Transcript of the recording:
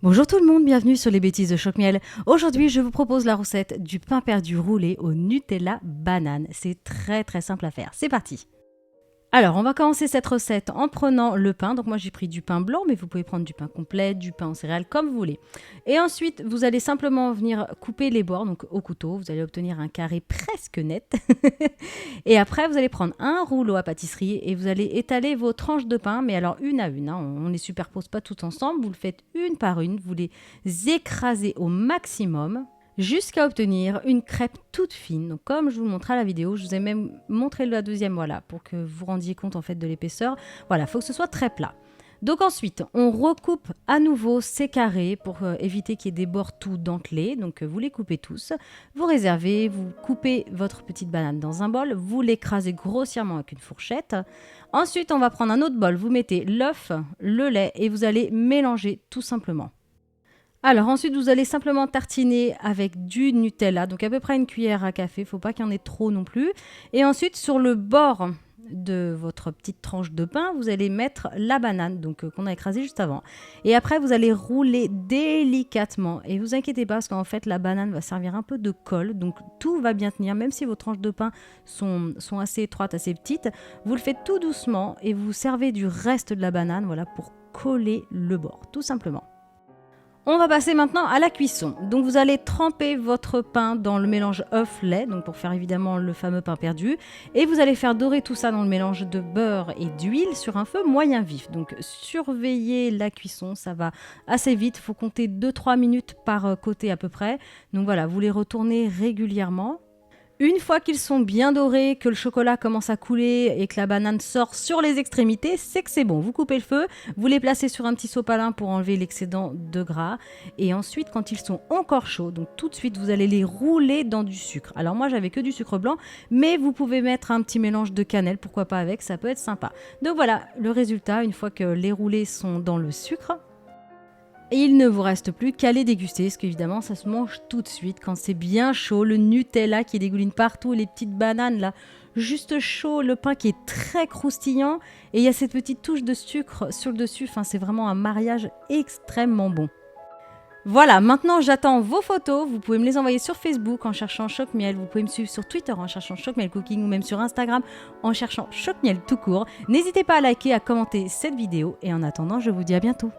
Bonjour tout le monde, bienvenue sur les bêtises de Choc-Miel. Aujourd'hui, je vous propose la recette du pain perdu roulé au Nutella banane. C'est très simple à faire. C'est parti! Alors, on va commencer cette recette en prenant le pain. Donc moi, j'ai pris du pain blanc, mais vous pouvez prendre du pain complet, du pain en céréales, comme vous voulez. Et ensuite, vous allez simplement venir couper les bords, donc au couteau. Vous allez obtenir un carré presque net. Et après, vous allez prendre un rouleau à pâtisserie et vous allez étaler vos tranches de pain, mais alors une à une. On ne les superpose pas toutes ensemble. Vous le faites une par une. Vous les écrasez au maximum, jusqu'à obtenir une crêpe toute fine. Donc comme je vous le montre à la vidéo, je vous ai même montré la deuxième, voilà, pour que vous vous rendiez compte en fait de l'épaisseur. Voilà, il faut que ce soit très plat. Donc ensuite, on recoupe à nouveau ces carrés pour éviter qu'il y ait des bords tout dentelés. Donc vous les coupez tous, vous réservez, vous coupez votre petite banane dans un bol, vous l'écrasez grossièrement avec une fourchette. Ensuite, on va prendre un autre bol, vous mettez l'œuf, le lait et vous allez mélanger tout simplement. Alors ensuite, vous allez simplement tartiner avec du Nutella, donc à peu près une cuillère à café, il ne faut pas qu'il y en ait trop non plus. Et ensuite, sur le bord de votre petite tranche de pain, vous allez mettre la banane donc qu'on a écrasée juste avant. Et après, vous allez rouler délicatement. Et vous inquiétez pas, parce qu'en fait, la banane va servir un peu de colle, donc tout va bien tenir, même si vos tranches de pain sont assez étroites, assez petites. Vous le faites tout doucement et vous servez du reste de la banane, voilà, pour coller le bord, tout simplement. On va passer maintenant à la cuisson. Donc vous allez tremper votre pain dans le mélange œuf-lait, donc pour faire évidemment le fameux pain perdu. Et vous allez faire dorer tout ça dans le mélange de beurre et d'huile sur un feu moyen vif. Donc surveillez la cuisson, ça va assez vite. Il faut compter 2-3 minutes par côté à peu près. Donc voilà, vous les retournez régulièrement. Une fois qu'ils sont bien dorés, que le chocolat commence à couler et que la banane sort sur les extrémités, c'est que c'est bon. Vous coupez le feu, vous les placez sur un petit sopalin pour enlever l'excédent de gras. Et ensuite, quand ils sont encore chauds, donc tout de suite, vous allez les rouler dans du sucre. Alors moi, j'avais que du sucre blanc, mais vous pouvez mettre un petit mélange de cannelle, pourquoi pas avec, ça peut être sympa. Donc voilà, le résultat, une fois que les roulés sont dans le sucre. Et il ne vous reste plus qu'à les déguster, parce qu'évidemment, ça se mange tout de suite quand c'est bien chaud. Le Nutella qui dégouline partout, les petites bananes là, juste chaud, le pain qui est très croustillant. Et il y a cette petite touche de sucre sur le dessus. Enfin, c'est vraiment un mariage extrêmement bon. Voilà, maintenant j'attends vos photos. Vous pouvez me les envoyer sur Facebook en cherchant Choc-Miel. Vous pouvez me suivre sur Twitter en cherchant Choc-Miel Cooking ou même sur Instagram en cherchant Choc-Miel tout court. N'hésitez pas à liker, à commenter cette vidéo. Et en attendant, je vous dis à bientôt.